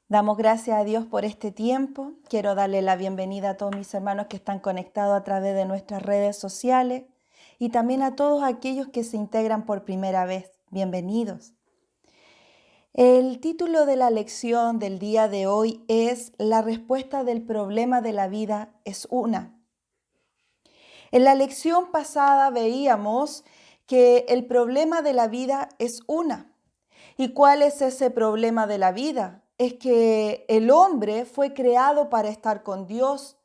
Damos gracias a Dios por este tiempo. Quiero darle la bienvenida a todos mis hermanos que están conectados a través de nuestras redes sociales y también a todos aquellos que se integran por primera vez. Bienvenidos. El título de la lección del día de hoy es La respuesta del problema de la vida es una. En la lección pasada veíamos que el problema de la vida es una. ¿Y cuál es ese problema de la vida? Es que el hombre fue creado para estar con Dios,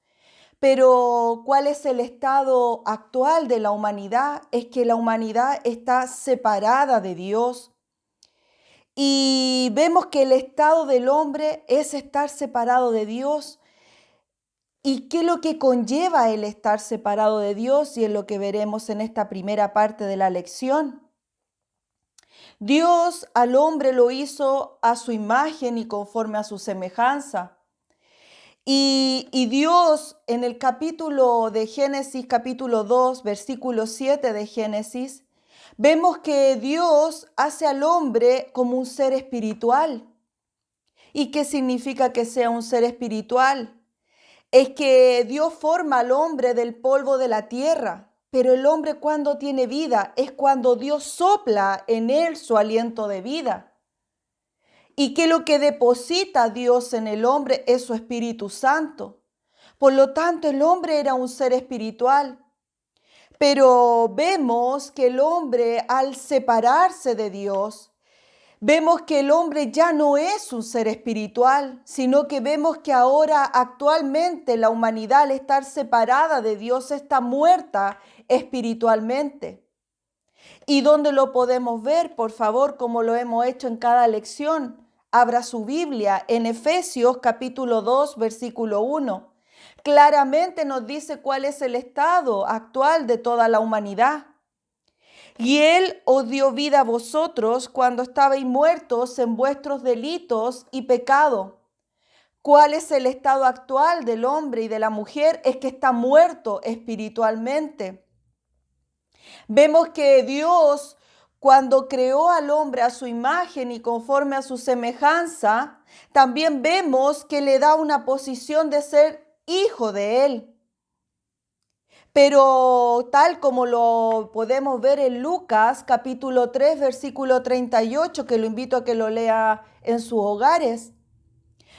pero ¿cuál es el estado actual de la humanidad? Es que la humanidad está separada de Dios. Y vemos que el estado del hombre es estar separado de Dios. ¿Y qué es lo que conlleva el estar separado de Dios? Y es lo que veremos en esta primera parte de la lección. Dios al hombre lo hizo a su imagen y conforme a su semejanza. Y Dios en el capítulo de Génesis, capítulo 2, versículo 7 de Génesis, vemos que Dios hace al hombre como un ser espiritual. ¿Y qué significa que sea un ser espiritual? Es que Dios forma al hombre del polvo de la tierra. Pero el hombre cuando tiene vida es cuando Dios sopla en él su aliento de vida. Y que lo que deposita Dios en el hombre es su Espíritu Santo. Por lo tanto, el hombre era un ser espiritual. Pero vemos que el hombre al separarse de Dios, vemos que el hombre ya no es un ser espiritual, sino que vemos que ahora actualmente la humanidad al estar separada de Dios está muerta espiritualmente. ¿Y dónde lo podemos ver? Por favor, como lo hemos hecho en cada lección. Abra su Biblia en Efesios capítulo 2, versículo 1. Claramente nos dice cuál es el estado actual de toda la humanidad. Y Él os dio vida a vosotros cuando estabais muertos en vuestros delitos y pecados. ¿Cuál es el estado actual del hombre y de la mujer? Es que está muerto espiritualmente. Vemos que Dios, cuando creó al hombre a su imagen y conforme a su semejanza, también vemos que le da una posición de ser hijo de Él. Pero tal como lo podemos ver en Lucas capítulo 3, versículo 38, que lo invito a que lo lea en sus hogares,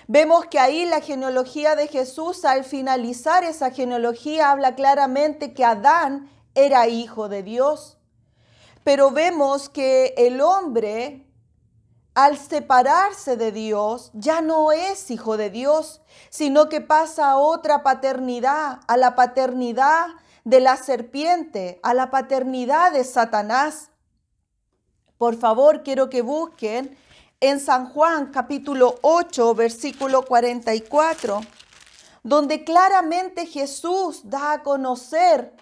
vemos que ahí la genealogía de Jesús, al finalizar esa genealogía, habla claramente que Adán era hijo de Dios. Pero vemos que el hombre, al separarse de Dios, ya no es hijo de Dios, sino que pasa a otra paternidad, a la paternidad de la serpiente, a la paternidad de Satanás. Por favor, quiero que busquen en San Juan capítulo 8, versículo 44, donde claramente Jesús da a conocer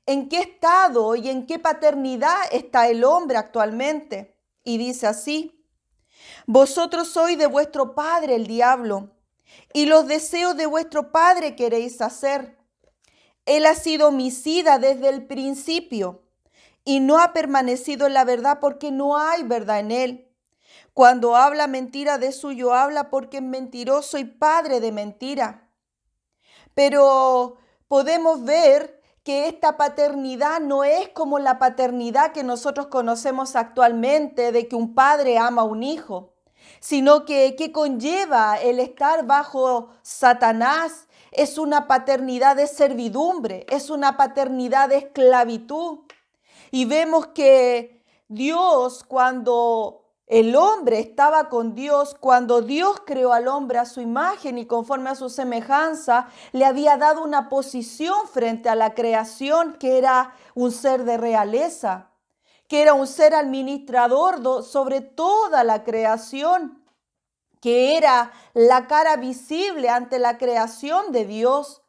en qué estado y en qué paternidad está el hombre actualmente. Y dice así: vosotros sois de vuestro padre el diablo, y los deseos de vuestro padre queréis hacer. Él ha sido homicida desde el principio y no ha permanecido en la verdad porque no hay verdad en él. Cuando habla mentira, de suyo habla porque es mentiroso y padre de mentira. Pero podemos ver que esta paternidad no es como la paternidad que nosotros conocemos actualmente, de que un padre ama a un hijo, sino que conlleva el estar bajo Satanás. Es una paternidad de servidumbre, es una paternidad de esclavitud. Y vemos que Dios, cuando el hombre estaba con Dios, cuando Dios creó al hombre a su imagen y conforme a su semejanza, le había dado una posición frente a la creación, que era un ser de realeza, que era un ser administrador sobre toda la creación, que era la cara visible ante la creación de Dios.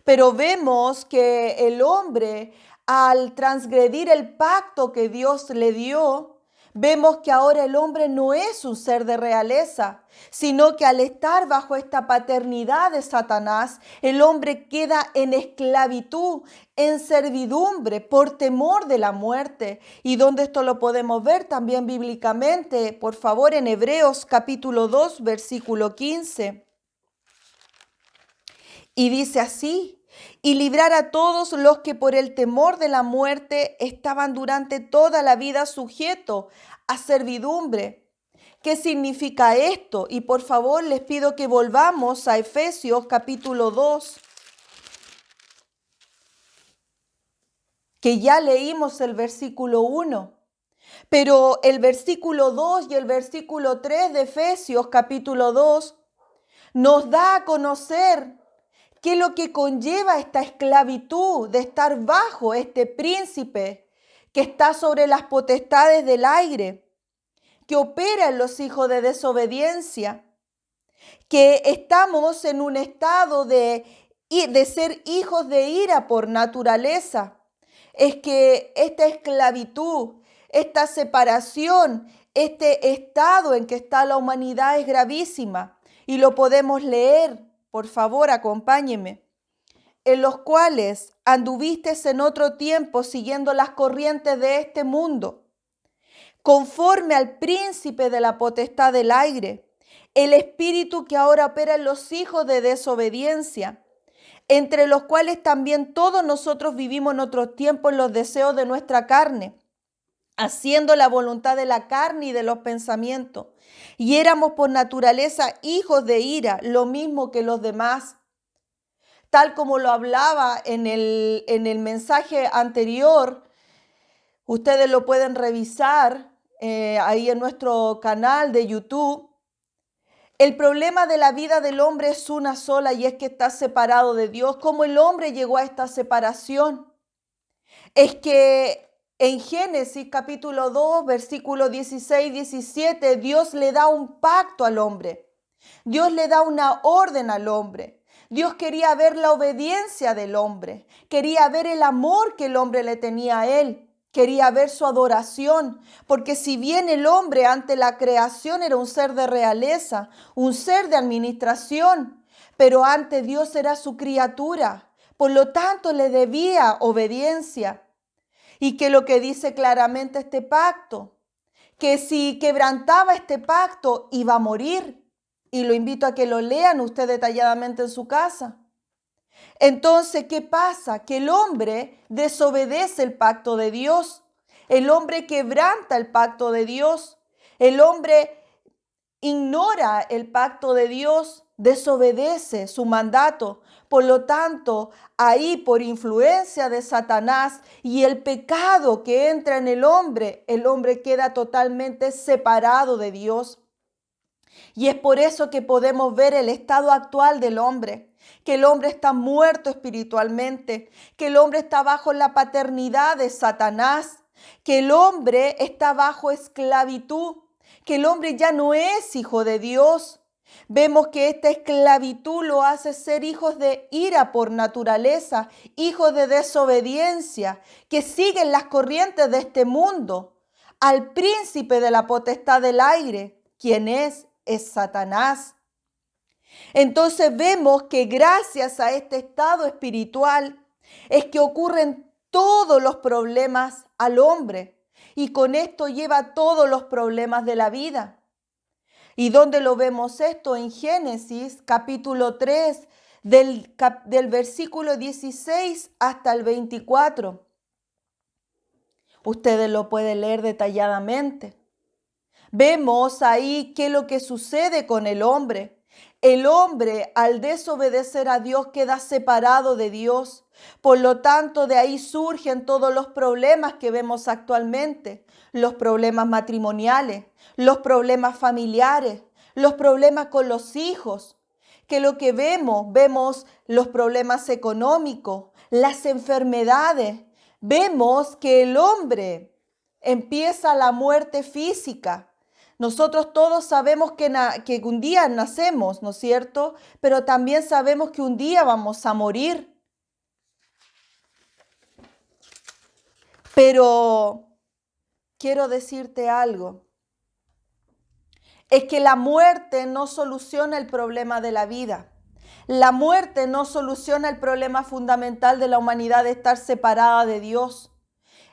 Pero vemos que el hombre, al transgredir el pacto que Dios le dio, Vemos que ahora el hombre no es un ser de realeza, sino que al estar bajo esta paternidad de Satanás, el hombre queda en esclavitud, en servidumbre, por temor de la muerte. Y donde esto lo podemos ver también bíblicamente, por favor, en Hebreos capítulo 2, versículo 15. Y dice así: y librar a todos los que por el temor de la muerte estaban durante toda la vida sujetos a servidumbre. ¿Qué significa esto? Y por favor les pido que volvamos a Efesios capítulo 2, que ya leímos el versículo 1. Pero el versículo 2 y el versículo 3 de Efesios capítulo 2 nos da a conocer qué es lo que conlleva esta esclavitud de estar bajo este príncipe que está sobre las potestades del aire, que opera en los hijos de desobediencia, que estamos en un estado de ser hijos de ira por naturaleza. Es que esta esclavitud, esta separación, este estado en que está la humanidad es gravísima y lo podemos leer. Por favor, acompáñeme. En los cuales anduvistes en otro tiempo siguiendo las corrientes de este mundo, conforme al príncipe de la potestad del aire, el espíritu que ahora opera en los hijos de desobediencia, entre los cuales también todos nosotros vivimos en otros tiempos en los deseos de nuestra carne, haciendo la voluntad de la carne y de los pensamientos. Y éramos por naturaleza hijos de ira, lo mismo que los demás. Tal como lo hablaba en el mensaje anterior, ustedes lo pueden revisar ahí en nuestro canal de YouTube. El problema de la vida del hombre es una sola y es que está separado de Dios. ¿Cómo el hombre llegó a esta separación? Es que en Génesis capítulo 2, versículo 16-17, Dios le da un pacto al hombre. Dios le da una orden al hombre. Dios quería ver la obediencia del hombre. Quería ver el amor que el hombre le tenía a él. Quería ver su adoración, porque si bien el hombre ante la creación era un ser de realeza, un ser de administración, pero ante Dios era su criatura, por lo tanto le debía obediencia. Y que lo que dice claramente este pacto, que si quebrantaba este pacto iba a morir. Y lo invito a que lo lean usted detalladamente en su casa. Entonces, ¿qué pasa? Que el hombre desobedece el pacto de Dios. El hombre quebranta el pacto de Dios. El hombre ignora el pacto de Dios, desobedece su mandato. Por lo tanto, ahí por influencia de Satanás y el pecado que entra en el hombre queda totalmente separado de Dios. Y es por eso que podemos ver el estado actual del hombre, que el hombre está muerto espiritualmente, que el hombre está bajo la paternidad de Satanás, que el hombre está bajo esclavitud, que el hombre ya no es hijo de Dios. Vemos que esta esclavitud lo hace ser hijos de ira por naturaleza, hijos de desobediencia, que siguen las corrientes de este mundo, al príncipe de la potestad del aire, quien es Satanás. Entonces vemos que gracias a este estado espiritual es que ocurren todos los problemas al hombre y con esto lleva todos los problemas de la vida. ¿Y dónde lo vemos esto? En Génesis capítulo 3 del versículo 16 hasta el 24. Ustedes lo pueden leer detalladamente. Vemos ahí qué es lo que sucede con el hombre. El hombre, al desobedecer a Dios, queda separado de Dios. Por lo tanto, de ahí surgen todos los problemas que vemos actualmente. Los problemas matrimoniales, los problemas familiares, los problemas con los hijos. Que lo que vemos los problemas económicos, las enfermedades. Vemos que el hombre empieza la muerte física. Nosotros todos sabemos que un día nacemos, ¿no es cierto? Pero también sabemos que un día vamos a morir. Pero quiero decirte algo. Es que la muerte no soluciona el problema de la vida. La muerte no soluciona el problema fundamental de la humanidad de estar separada de Dios.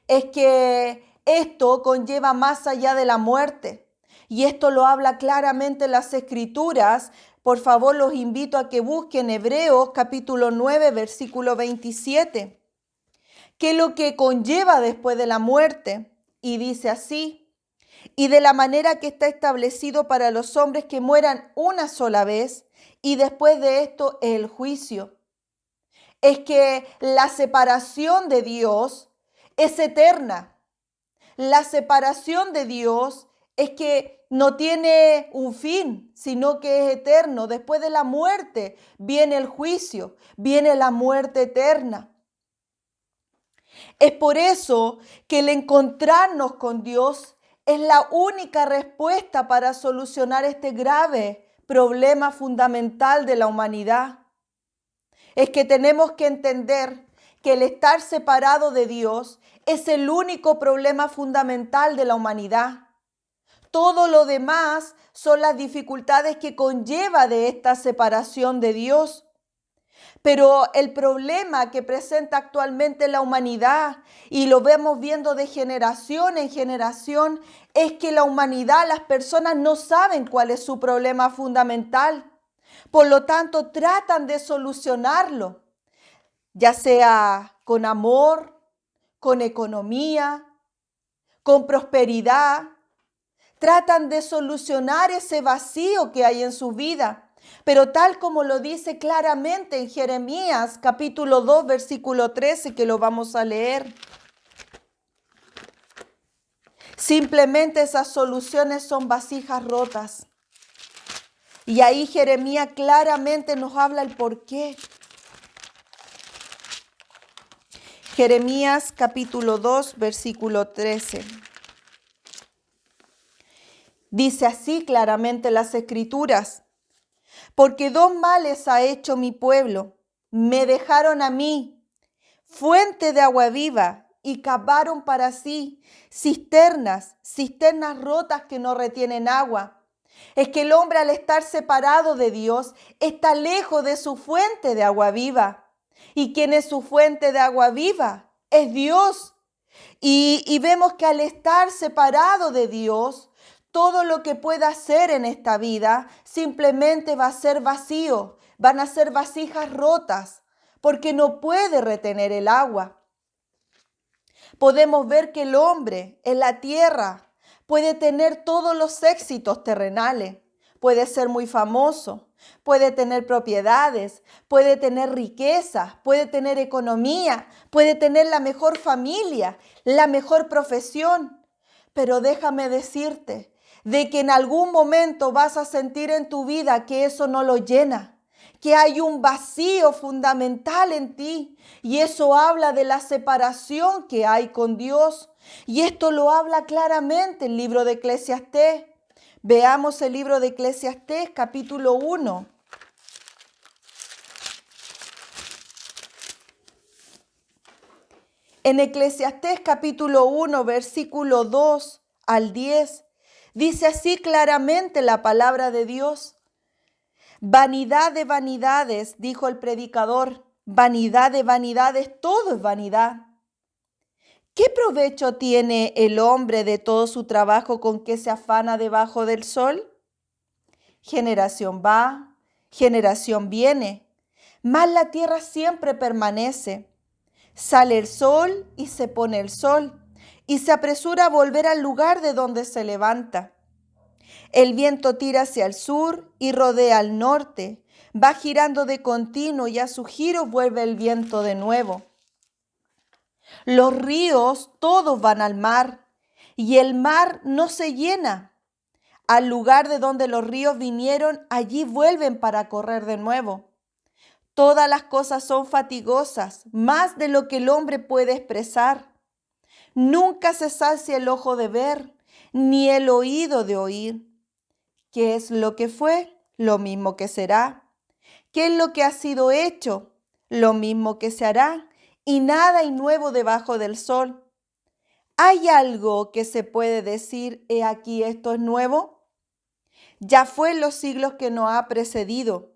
Es que esto conlleva más allá de la muerte. Y esto lo habla claramente las Escrituras. Por favor, los invito a que busquen Hebreos capítulo 9, versículo 27. ¿Qué es lo que conlleva después de la muerte? Y dice así: y de la manera que está establecido para los hombres que mueran una sola vez, y después de esto el juicio. Es que la separación de Dios es eterna. La separación de Dios es que no tiene un fin, sino que es eterno. Después de la muerte viene el juicio, viene la muerte eterna. Es por eso que el encontrarnos con Dios es la única respuesta para solucionar este grave problema fundamental de la humanidad. Es que tenemos que entender que el estar separado de Dios es el único problema fundamental de la humanidad. Todo lo demás son las dificultades que conlleva de esta separación de Dios. Pero el problema que presenta actualmente la humanidad, y lo vemos viendo de generación en generación, es que la humanidad, las personas no saben cuál es su problema fundamental. Por lo tanto, tratan de solucionarlo, ya sea con amor, con economía, con prosperidad. Tratan de solucionar ese vacío que hay en su vida. Pero tal como lo dice claramente en Jeremías capítulo 2, versículo 13, que lo vamos a leer. Simplemente esas soluciones son vasijas rotas. Y ahí Jeremías claramente nos habla el porqué. Jeremías capítulo 2, versículo 13. Dice así claramente las Escrituras: porque dos males ha hecho mi pueblo. Me dejaron a mí, fuente de agua viva, y cavaron para sí cisternas rotas que no retienen agua. Es que el hombre, al estar separado de Dios, está lejos de su fuente de agua viva. ¿Y quién es su fuente de agua viva? Es Dios. Y vemos que al estar separado de Dios, todo lo que pueda hacer en esta vida simplemente va a ser vacío, van a ser vasijas rotas, porque no puede retener el agua. Podemos ver que el hombre en la tierra puede tener todos los éxitos terrenales, puede ser muy famoso, puede tener propiedades, puede tener riqueza, puede tener economía, puede tener la mejor familia, la mejor profesión. Pero déjame decirte de que en algún momento vas a sentir en tu vida que eso no lo llena, que hay un vacío fundamental en ti, y eso habla de la separación que hay con Dios. Y esto lo habla claramente el libro de Eclesiastés. Veamos el libro de Eclesiastés, capítulo 1. En Eclesiastés capítulo 1, versículo 2 al 10, dice así claramente la palabra de Dios: vanidad de vanidades, dijo el predicador, vanidad de vanidades, todo es vanidad. ¿Qué provecho tiene el hombre de todo su trabajo con que se afana debajo del sol? Generación va, generación viene, mas la tierra siempre permanece. Sale el sol y se pone el sol, y se apresura a volver al lugar de donde se levanta. El viento tira hacia el sur y rodea al norte, va girando de continuo y a su giro vuelve el viento de nuevo. Los ríos todos van al mar, y el mar no se llena. Al lugar de donde los ríos vinieron, allí vuelven para correr de nuevo. Todas las cosas son fatigosas, más de lo que el hombre puede expresar. Nunca se sacia el ojo de ver, ni el oído de oír. ¿Qué es lo que fue? Lo mismo que será. ¿Qué es lo que ha sido hecho? Lo mismo que se hará. Y nada hay nuevo debajo del sol. ¿Hay algo que se puede decir, he aquí esto es nuevo? Ya fue en los siglos que nos ha precedido.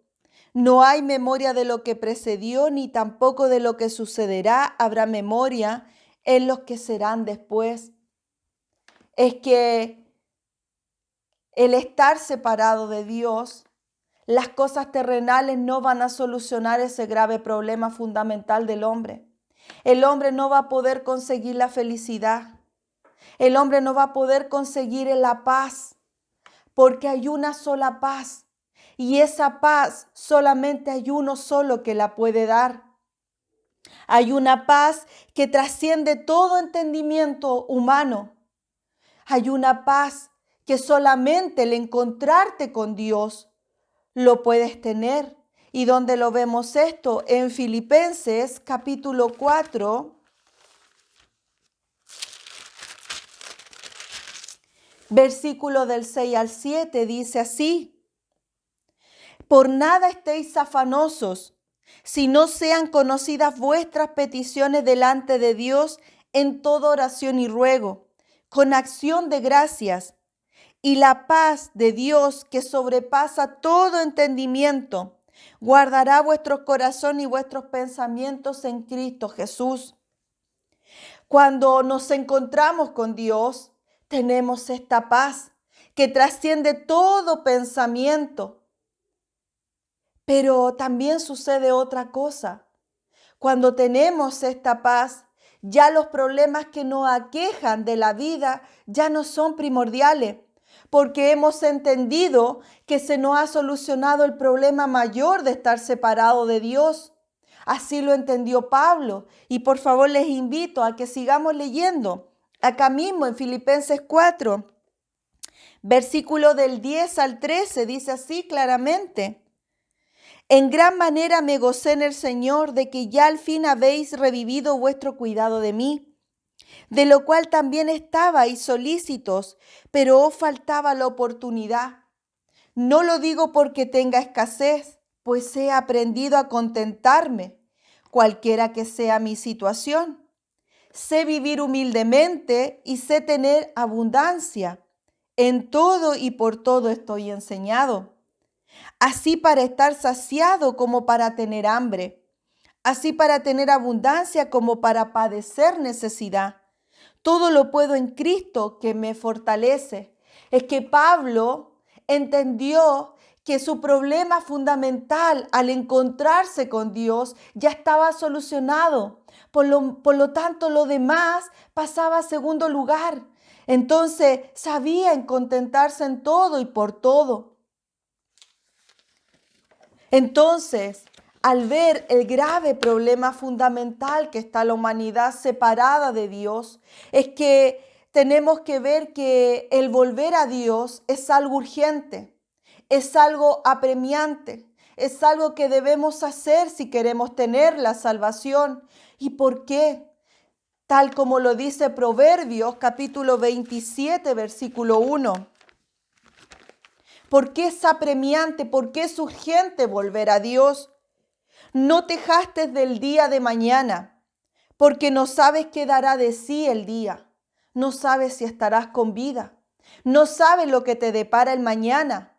No hay memoria de lo que precedió, ni tampoco de lo que sucederá habrá memoria en los que serán después. Es que el estar separado de Dios, las cosas terrenales no van a solucionar ese grave problema fundamental del hombre. El hombre no va a poder conseguir la felicidad. El hombre no va a poder conseguir la paz, porque hay una sola paz. Y esa paz solamente hay uno solo que la puede dar. Hay una paz que trasciende todo entendimiento humano. Hay una paz que solamente el encontrarte con Dios lo puedes tener. ¿Y dónde lo vemos esto? En Filipenses capítulo 4, versículo del 6 al 7, dice así: por nada estéis afanosos, si no sean conocidas vuestras peticiones delante de Dios en toda oración y ruego, con acción de gracias. Y la paz de Dios, que sobrepasa todo entendimiento, guardará vuestros corazones y vuestros pensamientos en Cristo Jesús. Cuando nos encontramos con Dios, tenemos esta paz que trasciende todo pensamiento. Pero también sucede otra cosa. Cuando tenemos esta paz, ya los problemas que nos aquejan de la vida ya no son primordiales, porque hemos entendido que se nos ha solucionado el problema mayor de estar separado de Dios. Así lo entendió Pablo. Y por favor les invito a que sigamos leyendo. Acá mismo en Filipenses 4, versículo del 10 al 13, dice así claramente: en gran manera me gocé en el Señor de que ya al fin habéis revivido vuestro cuidado de mí, de lo cual también estabais solícitos, pero os faltaba la oportunidad. No lo digo porque tenga escasez, pues he aprendido a contentarme, cualquiera que sea mi situación. Sé vivir humildemente y sé tener abundancia. En todo y por todo estoy enseñado, así para estar saciado como para tener hambre, así para tener abundancia como para padecer necesidad. Todo lo puedo en Cristo que me fortalece. Es que Pablo entendió que su problema fundamental al encontrarse con Dios ya estaba solucionado. Por lo tanto, lo demás pasaba a segundo lugar. Entonces, sabía en contentarse en todo y por todo. Entonces, al ver el grave problema fundamental que está la humanidad separada de Dios, es que tenemos que ver que el volver a Dios es algo urgente, es algo apremiante, es algo que debemos hacer si queremos tener la salvación. ¿Y por qué? Tal como lo dice Proverbios capítulo 27, versículo 1. ¿Por qué es apremiante? ¿Por qué es urgente volver a Dios? No te jastes del día de mañana, porque no sabes qué dará de sí el día. No sabes si estarás con vida. No sabes lo que te depara el mañana.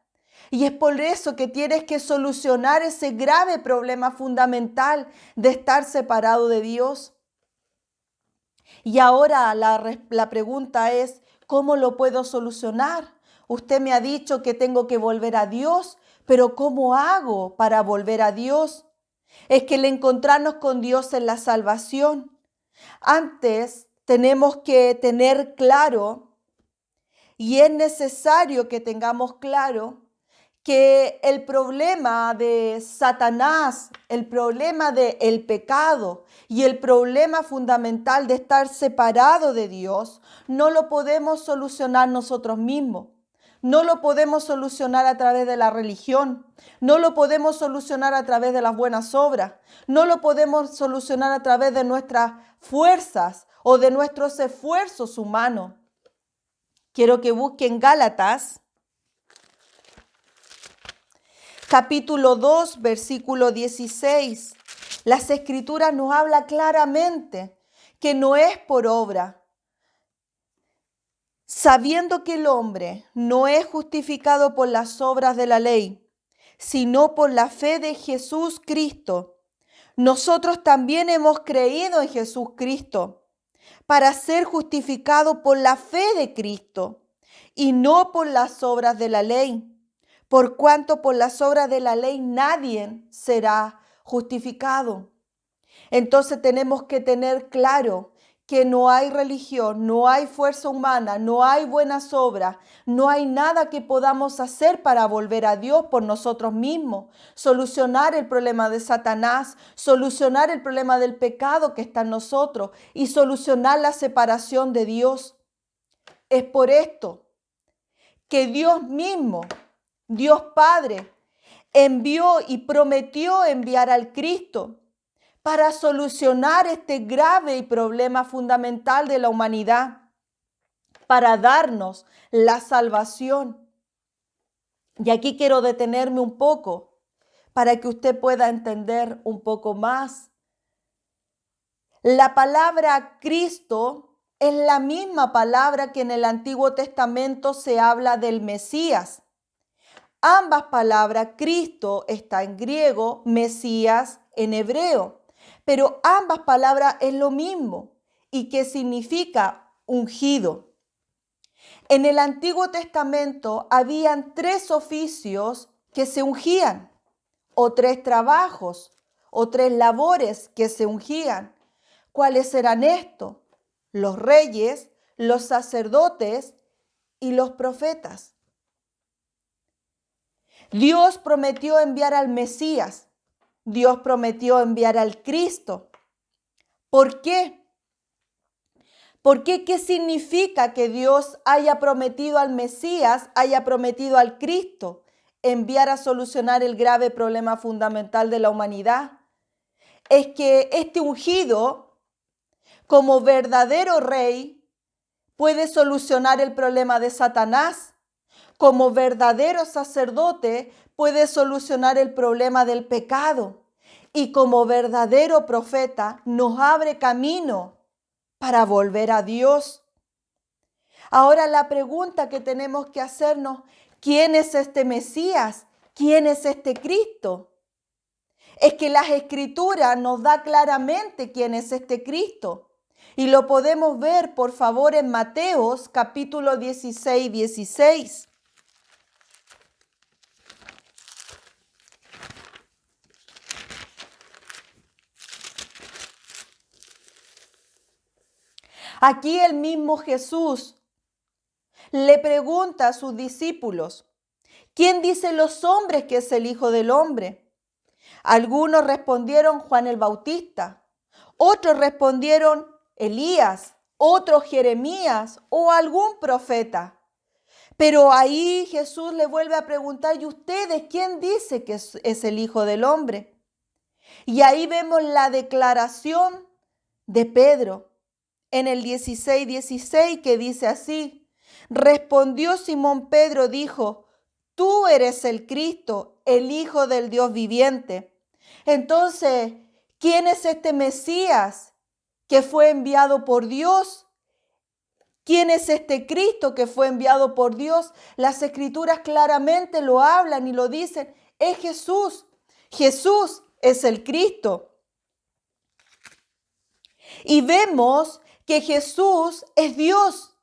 Y es por eso que tienes que solucionar ese grave problema fundamental de estar separado de Dios. Y ahora la pregunta es, ¿cómo lo puedo solucionar? Usted me ha dicho que tengo que volver a Dios, pero ¿cómo hago para volver a Dios? Es que el encontrarnos con Dios en la salvación. Antes tenemos que tener claro, y es necesario que tengamos claro, que el problema de Satanás, el problema del pecado y el problema fundamental de estar separado de Dios, no lo podemos solucionar nosotros mismos. No lo podemos solucionar a través de la religión. No lo podemos solucionar a través de las buenas obras. No lo podemos solucionar a través de nuestras fuerzas o de nuestros esfuerzos humanos. Quiero que busquen Gálatas capítulo 2, versículo 16. Las Escrituras nos habla claramente que no es por obra, sabiendo que el hombre no es justificado por las obras de la ley, sino por la fe de Jesús Cristo. Nosotros también hemos creído en Jesús Cristo para ser justificados por la fe de Cristo y no por las obras de la ley, por cuanto por las obras de la ley nadie será justificado. Entonces tenemos que tener claro que no hay religión, no hay fuerza humana, no hay buenas obras, no hay nada que podamos hacer para volver a Dios por nosotros mismos, solucionar el problema de Satanás, solucionar el problema del pecado que está en nosotros y solucionar la separación de Dios. Es por esto que Dios mismo, Dios Padre, envió y prometió enviar al Cristo para solucionar este grave y problema fundamental de la humanidad, para darnos la salvación. Y aquí quiero detenerme un poco para que usted pueda entender un poco más. La palabra Cristo es la misma palabra que en el Antiguo Testamento se habla del Mesías. Ambas palabras, Cristo está en griego, Mesías en hebreo. Pero ambas palabras es lo mismo y que significa ungido. En el Antiguo Testamento habían 3 oficios que se ungían, o 3 trabajos, o 3 labores que se ungían. ¿Cuáles eran estos? Los reyes, los sacerdotes y los profetas. Dios prometió enviar al Mesías. Dios prometió enviar al Cristo. ¿Por qué? ¿Por qué? ¿Qué significa que Dios haya prometido al Mesías, haya prometido al Cristo enviar a solucionar el grave problema fundamental de la humanidad? Es que este ungido, como verdadero rey, puede solucionar el problema de Satanás. Como verdadero sacerdote, puede solucionar el problema del pecado. Y como verdadero profeta, nos abre camino para volver a Dios. Ahora la pregunta que tenemos que hacernos, ¿quién es este Mesías? ¿Quién es este Cristo? Es que las Escrituras nos da claramente quién es este Cristo. Y lo podemos ver, por favor, en Mateos capítulo 16. Aquí el mismo Jesús le pregunta a sus discípulos, ¿quién dicen los hombres que es el Hijo del Hombre? Algunos respondieron Juan el Bautista, otros respondieron Elías, otros Jeremías o algún profeta. Pero ahí Jesús le vuelve a preguntar, ¿y ustedes quién dice que es el Hijo del Hombre? Y ahí vemos la declaración de Pedro en el 16 que dice así, respondió Simón Pedro, dijo, tú eres el Cristo, el Hijo del Dios viviente. Entonces, ¿quién es este Mesías que fue enviado por Dios? ¿Quién es este Cristo que fue enviado por Dios? Las Escrituras claramente lo hablan y lo dicen. Es Jesús. Jesús es el Cristo. Y vemos que Jesús es Dios.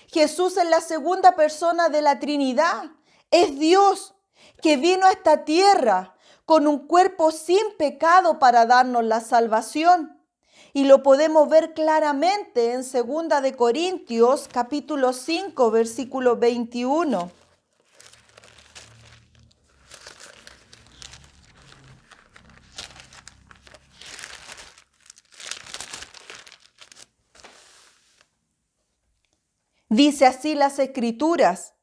Jesús es la segunda persona de la Trinidad. Es Dios que vino a esta tierra con un cuerpo sin pecado para darnos la salvación. Y lo podemos ver claramente en 2 de Corintios capítulo 5, versículo 21. Dice así las Escrituras,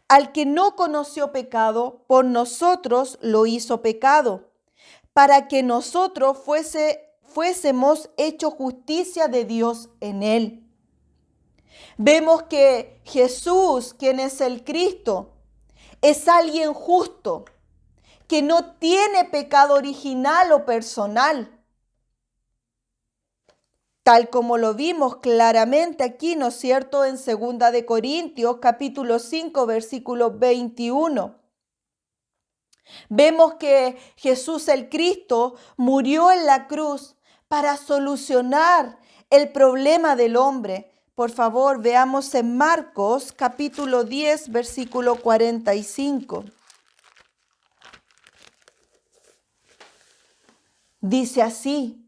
al que no conoció pecado, por nosotros lo hizo pecado, para que nosotros fuésemos hechos justicia de Dios en él. Vemos que Jesús, quien es el Cristo, es alguien justo, que no tiene pecado original o personal. tal como lo vimos claramente aquí, ¿no es cierto?, en 2 de Corintios, capítulo 5, versículo 21. Vemos que Jesús el Cristo murió en la cruz para solucionar el problema del hombre. Por favor, veamos en Marcos capítulo 10, versículo 45. Dice así: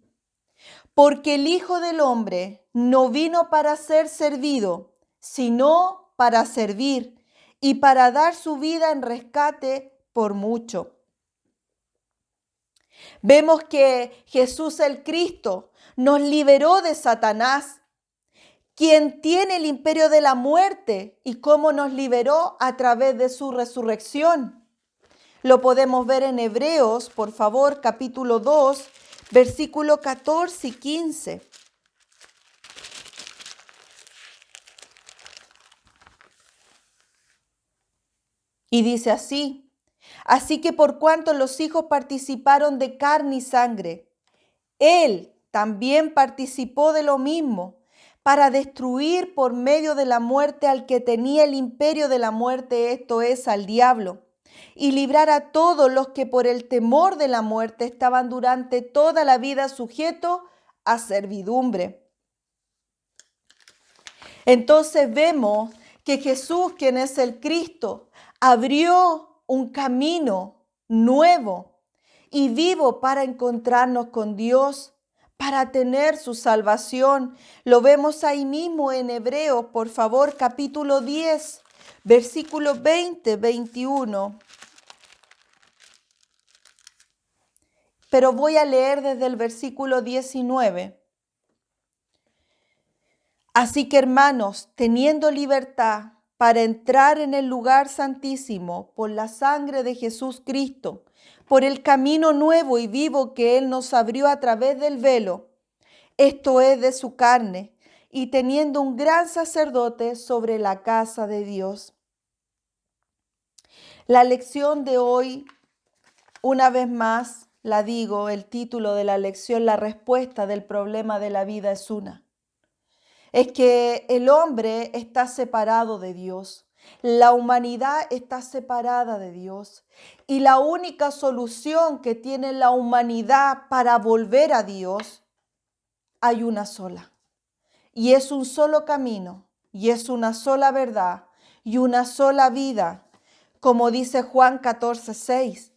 porque el Hijo del Hombre no vino para ser servido, sino para servir y para dar su vida en rescate por mucho. Vemos que Jesús el Cristo nos liberó de Satanás, quien tiene el imperio de la muerte, y cómo nos liberó a través de su resurrección. Lo podemos ver en Hebreos, por favor, capítulo 2, versículo 14 y 15. Y dice así: así que por cuanto los hijos participaron de carne y sangre, Él también participó de lo mismo, para destruir por medio de la muerte al que tenía el imperio de la muerte, esto es, al diablo, y librar a todos los que por el temor de la muerte estaban durante toda la vida sujetos a servidumbre. Entonces vemos que Jesús, quien es el Cristo, abrió un camino nuevo y vivo para encontrarnos con Dios, para tener su salvación. Lo vemos ahí mismo en Hebreos, por favor, capítulo 10, versículos 20, 21. Pero voy a leer desde el versículo 19. Así que, hermanos, teniendo libertad para entrar en el lugar santísimo por la sangre de Jesús Cristo, por el camino nuevo y vivo que Él nos abrió a través del velo, esto es, de su carne, y teniendo un gran sacerdote sobre la casa de Dios. La lección de hoy, una vez más, la digo, el título de la lección, la respuesta del problema de la vida es una. Es que el hombre está separado de Dios. La humanidad está separada de Dios. Y la única solución que tiene la humanidad para volver a Dios, hay una sola. Y es un solo camino, y es una sola verdad, y una sola vida. Como dice Juan 14:6.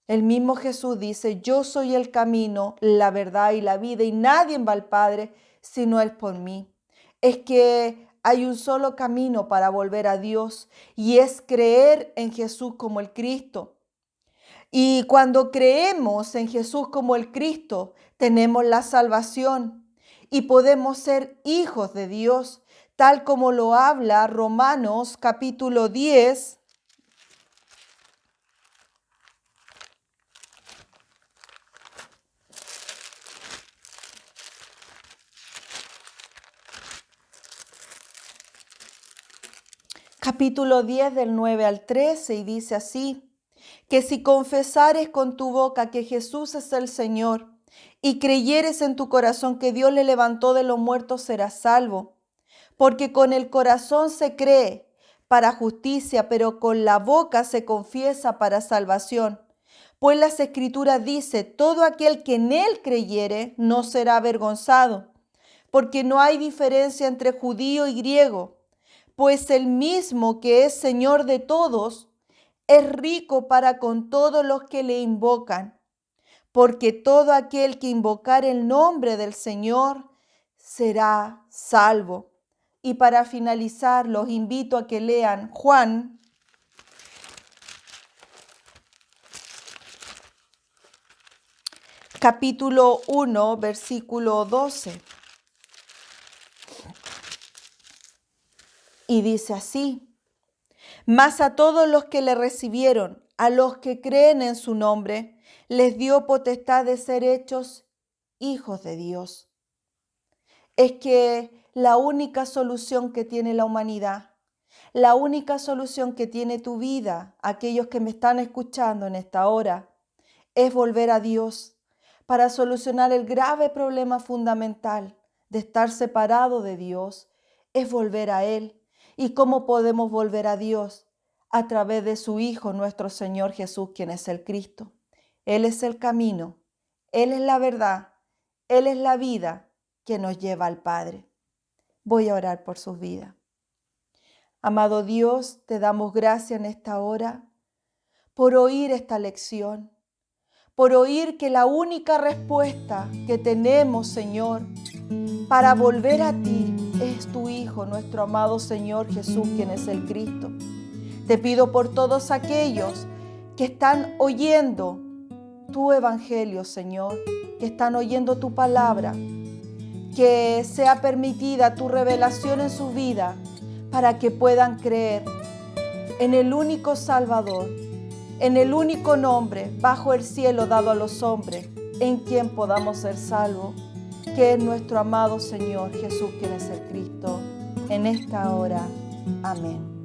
El mismo Jesús dice: yo soy el camino, la verdad y la vida, y nadie va al Padre sino Él por mí. Es que hay un solo camino para volver a Dios, y es creer en Jesús como el Cristo. Y cuando creemos en Jesús como el Cristo, tenemos la salvación y podemos ser hijos de Dios, tal como lo habla Romanos capítulo 10. Capítulo 10 del 9 al 13, y dice así: que si confesares con tu boca que Jesús es el Señor y creyeres en tu corazón que Dios le levantó de los muertos, serás salvo. Porque con el corazón se cree para justicia, pero con la boca se confiesa para salvación. Pues las Escrituras dice: todo aquel que en Él creyere no será avergonzado, porque no hay diferencia entre judío y griego, pues el mismo que es Señor de todos es rico para con todos los que le invocan, porque todo aquel que invocar el nombre del Señor será salvo. Y para finalizar, los invito a que lean Juan capítulo 1, versículo 12. Y dice así: mas a todos los que le recibieron, a los que creen en su nombre, les dio potestad de ser hechos hijos de Dios. Es que la única solución que tiene la humanidad, la única solución que tiene tu vida, aquellos que me están escuchando en esta hora, es volver a Dios, para solucionar el grave problema fundamental de estar separado de Dios es volver a Él. ¿Y cómo podemos volver a Dios? A través de su Hijo, nuestro Señor Jesús, quien es el Cristo. Él es el camino, Él es la verdad, Él es la vida que nos lleva al Padre. Voy a orar por sus vidas. Amado Dios, te damos gracias en esta hora por oír esta lección, por oír que la única respuesta que tenemos, Señor, para volver a ti es tu Hijo, nuestro amado Señor Jesús, quien es el Cristo. Te pido por todos aquellos que están oyendo tu evangelio, Señor, que están oyendo tu palabra, que sea permitida tu revelación en su vida para que puedan creer en el único Salvador, en el único nombre bajo el cielo dado a los hombres, en quien podamos ser salvos, que es nuestro amado Señor Jesús, quien es el Cristo, en esta hora. Amén.